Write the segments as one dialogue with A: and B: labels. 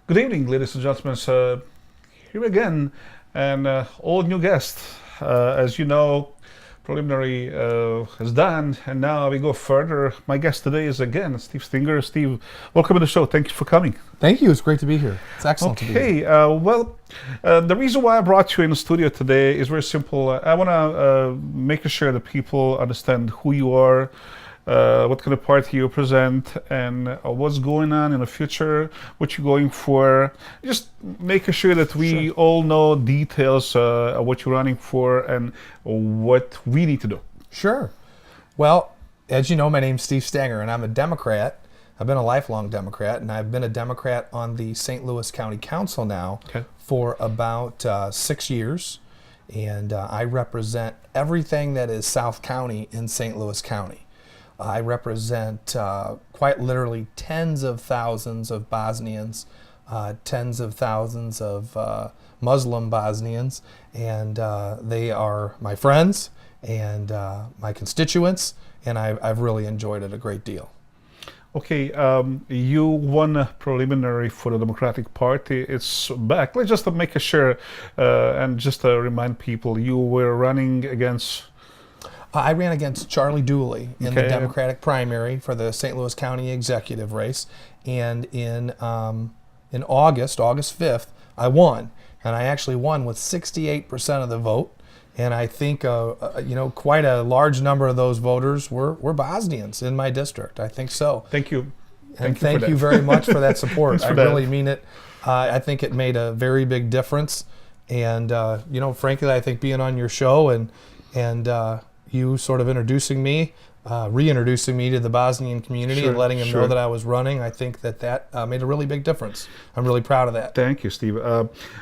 A: Good evening, ladies and gentlemen. Here again, and all new guest. As you know, preliminary is done, and now we go further. My guest today is again Steve Stenger. Steve, welcome to the show. Thank you for coming.
B: Thank you. It's great to be here. It's excellent to be here.
A: Okay. The reason why I brought you in the studio today is very simple. I want to make sure that people understand who you are. What kind of party you present, and what's going on in the future, what you're going for. Just making sure that we all know details of what you're running for and what we need to do.
B: Sure. Well, as you know, my name's Steve Stenger, and I'm a Democrat. I've been a lifelong Democrat, and I've been a Democrat on the St. Louis County Council now for about 6 years. And I represent everything that is South County in St. Louis County. I represent quite literally tens of thousands of Bosnians, tens of thousands of Muslim Bosnians, and they are my friends and my constituents, and I've really enjoyed it a great deal.
A: Okay, you won a preliminary for the Democratic Party. It's back. Let's just make sure and just remind people, you were running against...
B: I ran against Charlie Dooley in the Democratic primary for the St. Louis County executive race, and in August 5th, I won, and I actually won with 68% of the vote. And I think quite a large number of those voters were Bosnians in my district. I think so.
A: Thank you.
B: Thank you very much for that support. I really mean it. I think it made a very big difference, and frankly, I think being on your show and you sort of introducing me, reintroducing me to the Bosnian community and letting them know that I was running, I think that made a really big difference. I'm really proud of that.
A: Thank you, Steve.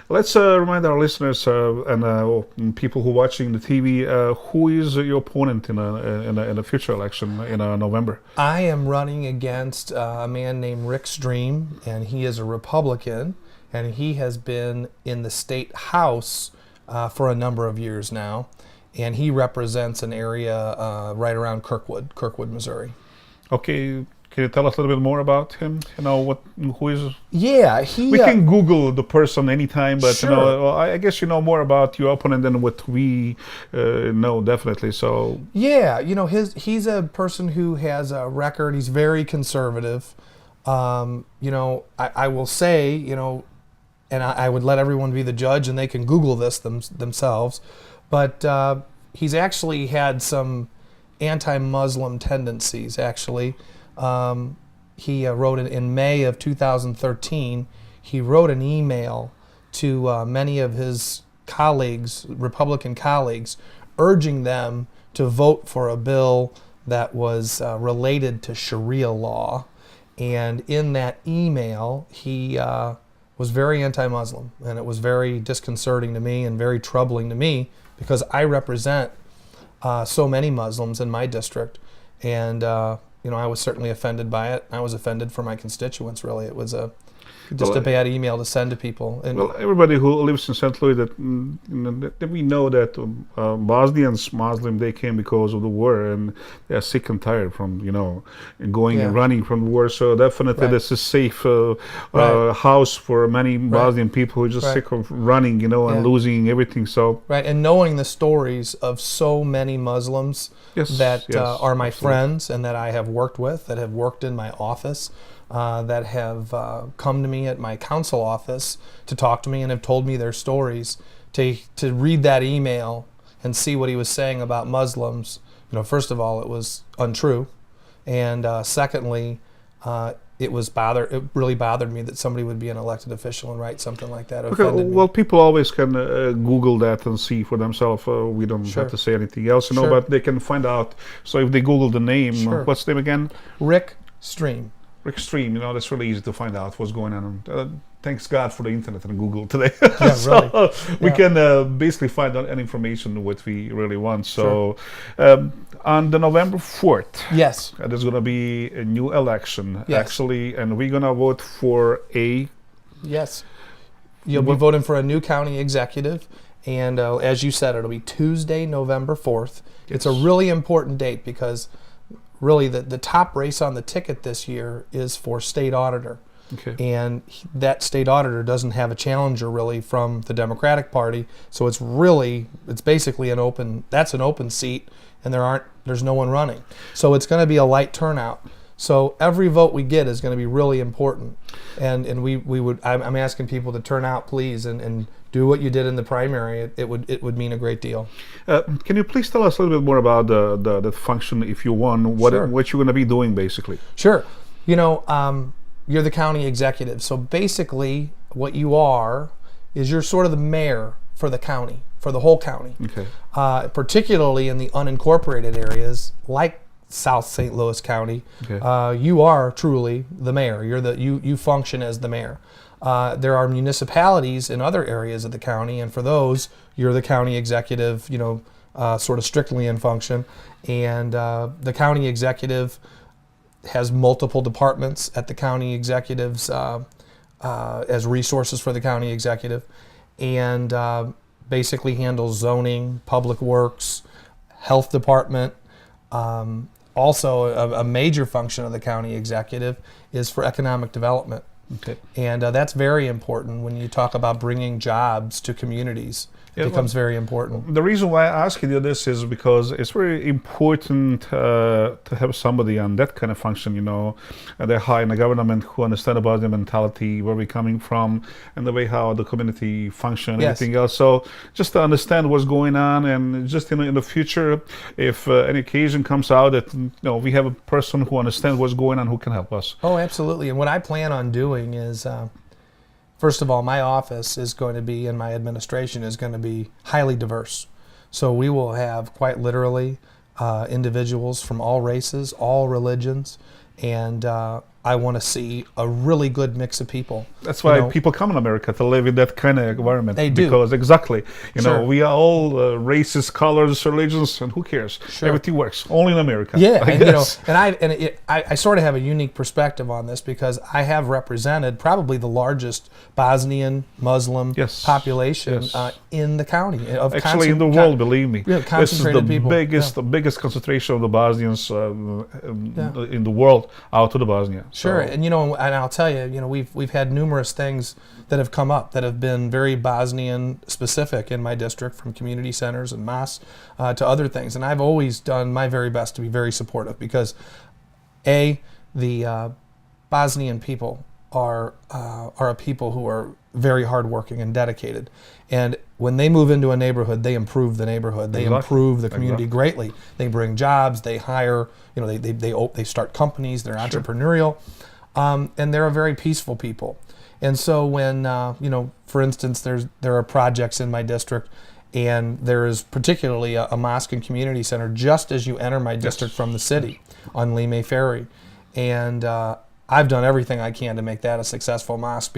A: Let's remind our listeners and people who are watching the TV, who is your opponent in a future election in November?
B: I am running against a man named Rick Stream, and he is a Republican, and he has been in the state house for a number of years now. And he represents an area right around Kirkwood, Missouri. Okay,
A: can you tell us a little bit more about him? Who is?
B: Yeah,
A: we can Google the person anytime, but I guess you know more about your opponent than what we know, definitely. So
B: yeah, he's a person who has a record. He's very conservative. I will say, and I would let everyone be the judge, and they can Google this themselves. But he's actually had some anti-Muslim tendencies, actually. He wrote it in May of 2013. He wrote an email to many of his colleagues, Republican colleagues, urging them to vote for a bill that was related to Sharia law. And in that email, he was very anti-Muslim, and it was very disconcerting to me and very troubling to me, because I represent so many Muslims in my district, and I was certainly offended by it. I was offended for my constituents. Really, it was a bad email to send to people. And
A: everybody who lives in St. Louis, that we know that Bosnians, Muslim, they came because of the war, and they are sick and tired from going and running from the war. So definitely, this is a safe house for many Bosnian people who are just sick of running, and losing everything. So
B: and knowing the stories of so many Muslims that are my friends and that I have worked with, that have worked in my office. That have come to me at my council office to talk to me and have told me their stories. To read that email and see what he was saying about Muslims, first of all, it was untrue, and secondly, it really bothered me that somebody would be an elected official and write something like that.
A: Well, people always can Google that and see for themselves. We don't have to say anything else, but they can find out. So if they Google the name, what's the name again?
B: Rick Stream.
A: Rick Stream, that's really easy to find out what's going on. Thanks God for the internet and Google today.
B: Yeah,
A: we can basically find out any information what we really want. So on the November 4th, there's going to be a new election, actually, and we're going to vote for a...
B: Yes. You'll be voting for a new county executive, and as you said, it'll be Tuesday, November 4th. It's a really important date because really the top race on the ticket this year is for state auditor.
A: Okay.
B: And that state auditor doesn't have a challenger really from the Democratic Party, so it's basically an open seat, and there's no one running. So it's going to be a light turnout. So every vote we get is going to be really important, and I'm asking people to turn out, please, and do what you did in the primary. It would mean a great deal.
A: Can you please tell us a little bit more about the function if you won? What
B: Sure.
A: what you're going to be doing basically?
B: Sure. You're the county executive. So basically, what you are is you're sort of the mayor for the county, for the whole county.
A: Okay.
B: Particularly in the unincorporated areas like South St. Louis County,
A: Okay.
B: you are truly the mayor. You function as the mayor. There are municipalities in other areas of the county, and for those, you're the county executive. Sort of strictly in function, and the county executive has multiple departments at the county executives as resources for the county executive, and basically handles zoning, public works, health department. Also, a major function of the county executive is for economic development.
A: Okay.
B: And that's very important when you talk about bringing jobs to communities. It becomes very important.
A: The reason why I ask you this is because it's very important to have somebody on that kind of function, they're high in the government who understand about the mentality, where we're coming from, and the way how the community function and
B: Yes.
A: everything else. So just to understand what's going on, and just in the future, if any occasion comes out that we have a person who understands what's going on, who can help us.
B: Oh, absolutely. And what I plan on doing is, first of all, my office is going to be, and my administration is going to be highly diverse. So we will have quite literally individuals from all races, all religions, and I want to see a really good mix of people.
A: That's why people come in America, to live in that kind of environment.
B: They do.
A: Because exactly,
B: Sure.
A: we are all races, colors, religions, and who cares?
B: Sure.
A: Everything works. Only in America.
B: Yeah,
A: I
B: and
A: guess.
B: I sort of have a unique perspective on this because I have represented probably the largest Bosnian Muslim
A: Yes.
B: population
A: Yes.
B: in the county.
A: Actually, in the world, believe me,
B: Yeah,
A: this is
B: concentrated people.
A: the biggest concentration of the Bosnians in the world out to the Bosnia.
B: Sure,
A: So,
B: and I'll tell you, we've had numerous things that have come up that have been very Bosnian specific in my district, from community centers and mosques to other things, and I've always done my very best to be very supportive because, the Bosnian people are a people who are very hardworking and dedicated, and when they move into a neighborhood, they improve the neighborhood. They
A: Exactly.
B: improve the community
A: Exactly.
B: greatly. They bring jobs. They hire. They start companies. They're
A: Sure.
B: entrepreneurial. And they're a very peaceful people. And so when, for instance, there are projects in my district, and there is particularly a mosque and community center just as you enter my district from the city on Lime Ferry. And I've done everything I can to make that a successful mosque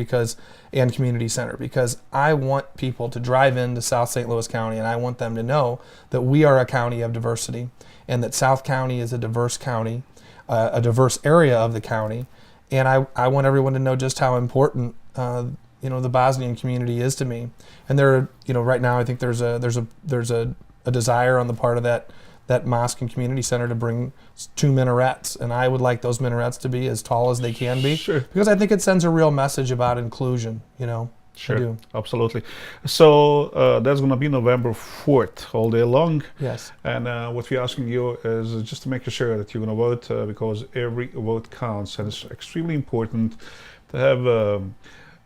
B: and community center, because I want people to drive into South St. Louis County, and I want them to know that we are a county of diversity, and that South County is a diverse county, a diverse area of the county. And I want everyone to know just how important the Bosnian community is to me. And right now I think there's a desire on the part of that mosque and community center to bring 2 minarets, and I would like those minarets to be as tall as they can be,
A: Sure.
B: because I think it sends a real message about inclusion.
A: Sure,
B: I do.
A: absolutely. So that's going to be November 4th all day long.
B: Yes.
A: And what we're asking you is just to make sure that you're going to vote, because every vote counts, and it's extremely important to have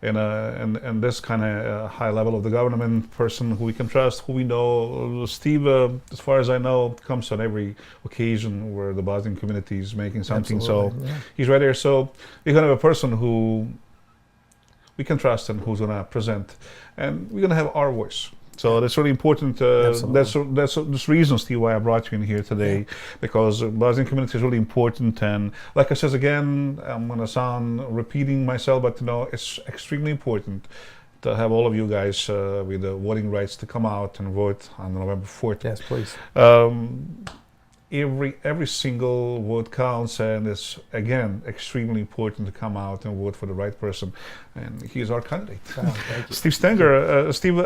A: in this kind of high level of the government person who we can trust, who we know. Steve, as far as I know, comes on every occasion where the Bosnian community is making something.
B: Absolutely,
A: So
B: yeah.
A: he's right there. So we're going to have a person who we can trust and who's going to present, and we're going to have our voice. So that's really important. That's the reason, Steve, why I brought you in here today, because the Bosnian community is really important. And like I said again, I'm going to sound repeating myself, but it's extremely important to have all of you guys with the voting rights to come out and vote on November 4th.
B: Yes, please.
A: Every single vote counts, and it's again extremely important to come out and vote for the right person, and he is our candidate.
B: Wow, thank you.
A: Steve Stenger. Steve,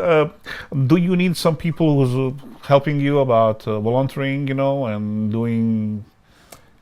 A: do you need some people who's helping you about volunteering, and doing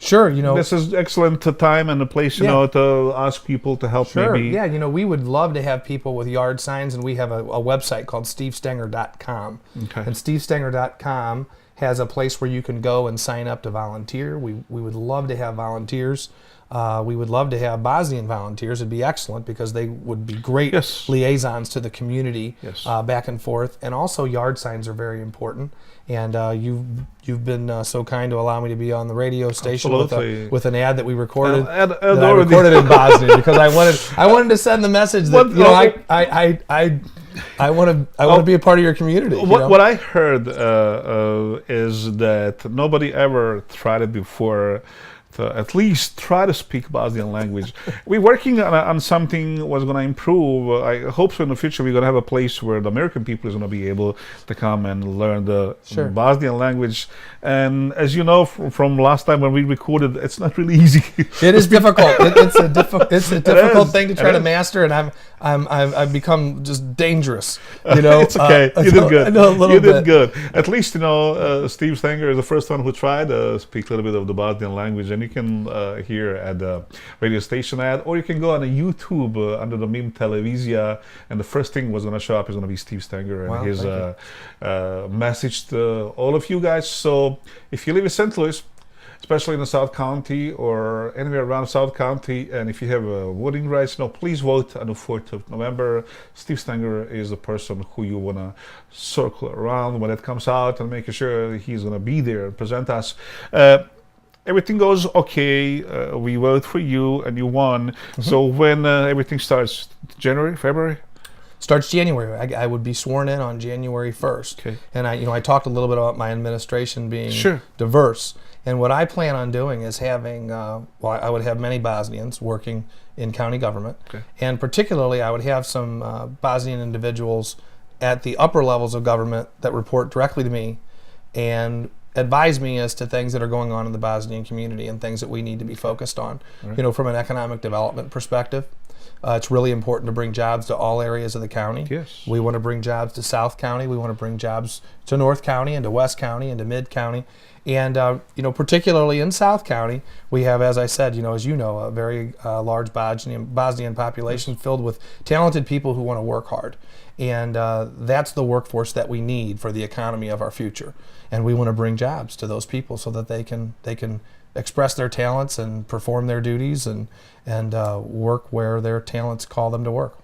B: Sure, you know.
A: This is excellent time and a place, you
B: Yeah.
A: know, to ask people to help
B: Sure.
A: maybe.
B: Yeah, you know, we would love to have people with yard signs, and we have a website called stevestenger.com.
A: Okay.
B: And stevestenger.com has a place where you can go and sign up to volunteer. We would love to have volunteers. We would love to have Bosnian volunteers. It'd be excellent because they would be great
A: Yes.
B: liaisons to the community,
A: Yes.
B: back and forth. And also, yard signs are very important. And you've been so kind to allow me to be on the radio station
A: Absolutely.
B: with an ad that we recorded.
A: And
B: That I recorded in Bosnia because I wanted to send the message that I want to be a part of your community.
A: What I heard is that nobody ever tried it before to at least try to speak Bosnian language. We're working on something was going to improve. I hope so in the future we're going to have a place where the American people is going to be able to come and learn the
B: Sure.
A: Bosnian language. And as you know from last time when we recorded, it's not really easy.
B: It is difficult. It's a difficult
A: is.
B: thing to try to master, and I've become just dangerous. You know,
A: It's okay. You did good.
B: I know a little
A: you
B: bit.
A: did good. At least, you know, Steve Stenger is the first one who tried to speak a little bit of the Bosnian language, and you can hear at the radio station ad, or you can go on a YouTube under the Mimtv-St, and the first thing was going to show up is going to be Steve Stenger and
B: Wow,
A: his
B: thank
A: message to all of you guys. So if you live in St. Louis, especially in the South County or anywhere around South County, and if you have voting rights, please vote on the 4th of November. Steve Stenger is the person who you want to circle around when it comes out and making sure he's going to be there and present us. Everything goes okay, we vote for you and you won. So when everything starts, January, February?
B: Starts January. I would be sworn in on January 1st.
A: Okay.
B: And I talked a little bit about my administration being
A: Sure.
B: diverse. And what I plan on doing is having, I would have many Bosnians working in county government.
A: Okay.
B: And particularly, I would have some Bosnian individuals at the upper levels of government that report directly to me and advise me as to things that are going on in the Bosnian community and things that we need to be focused on.
A: Right.
B: You know, from an economic development perspective, it's really important to bring jobs to all areas of the county.
A: Yes.
B: We want to bring jobs to South County. We want to bring jobs to North County and to West County and to Mid County. And, particularly in South County, we have, as I said, as you know, a very large Bosnian population filled with talented people who want to work hard. And that's the workforce that we need for the economy of our future. And we want to bring jobs to those people so that they can express their talents and perform their duties and work where their talents call them to work.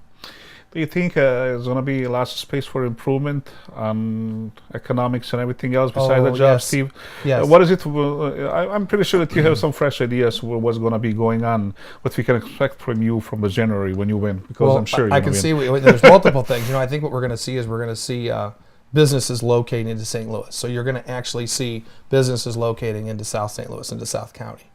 A: Do you think there's going to be lots of space for improvement on economics and everything else besides the job,
B: yes.
A: Steve?
B: Yes.
A: What is it? I'm pretty sure that you have some fresh ideas for what's going to be going on, what we can expect from you from the January when you win, because I'm sure
B: I
A: you're
B: can
A: gonna
B: see
A: win.
B: there's multiple things. I think what we're going to see is businesses locating into St. Louis. So you're going to actually see businesses locating into South St. Louis, into South County.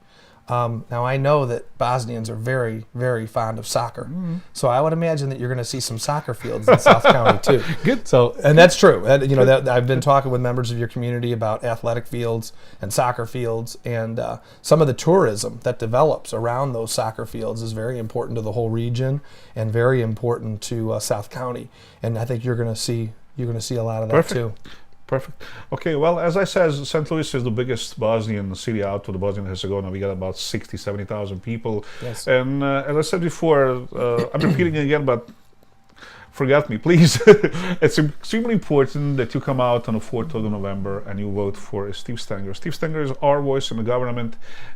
B: Now I know that Bosnians are very, very fond of soccer, so I would imagine that you're going to see some soccer fields in South County too.
A: Good.
B: So, and that's true. And, I've been talking with members of your community about athletic fields and soccer fields, and some of the tourism that develops around those soccer fields is very important to the whole region and very important to South County. And I think you're going to see a lot of that
A: Perfect.
B: too.
A: Perfect. Okay, well, as I said, St. Louis is the biggest Bosnian city out to the Bosnia and Herzegovina. We got about 60, 70,000 people.
B: Yes.
A: And as I said before, I'm repeating again, but forget me, please. It's extremely important that you come out on the 4th of November and you vote for Steve Stenger. Steve Stenger is our voice in the government,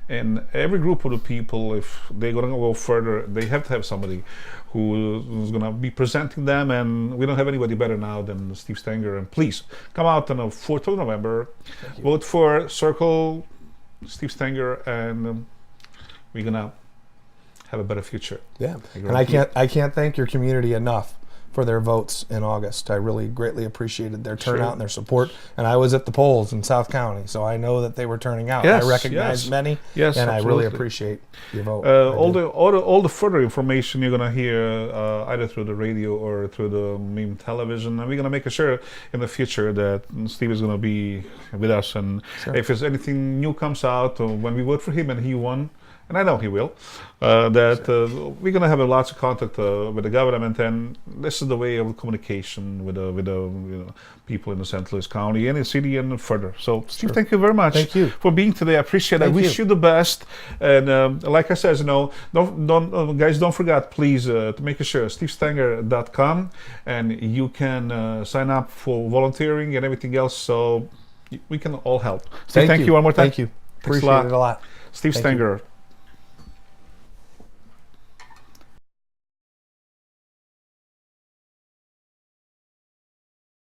A: and every group of the people, if they're going to go further, they have to have somebody who's going to be presenting them, and we don't have anybody better now than Steve Stenger. And please, come out on the 4th of November, vote for Circle Steve Stenger, and we're going to have a better future.
B: Yeah, and I can't thank your community enough for their votes in August. I really greatly appreciated their turnout and their support. And I was at the polls in South County, so I know that they were turning out.
A: Yes,
B: I recognize
A: yes.
B: many,
A: Yes,
B: and
A: absolutely.
B: I really appreciate your vote.
A: All the further information you're gonna hear either through the radio or through the meme television, and we're gonna make sure in the future that Steve is gonna be with us. And
B: Sure.
A: if there's anything new comes out when we vote for him and he won, and I know he will, we're going to have lots of contact with the government. And this this is the way of communication with the people in the St. Louis County and the city and further. So, Steve, thank you very much.
B: Thank you
A: for being today. I appreciate it. I wish you the best. And like I said, guys, don't forget, please, to make sure, stevestenger.com, and you can sign up for volunteering and everything else. So we can all help. Steve, thank you one more time.
B: Thank you.
A: Thanks
B: Appreciate it a lot.
A: Steve Stenger.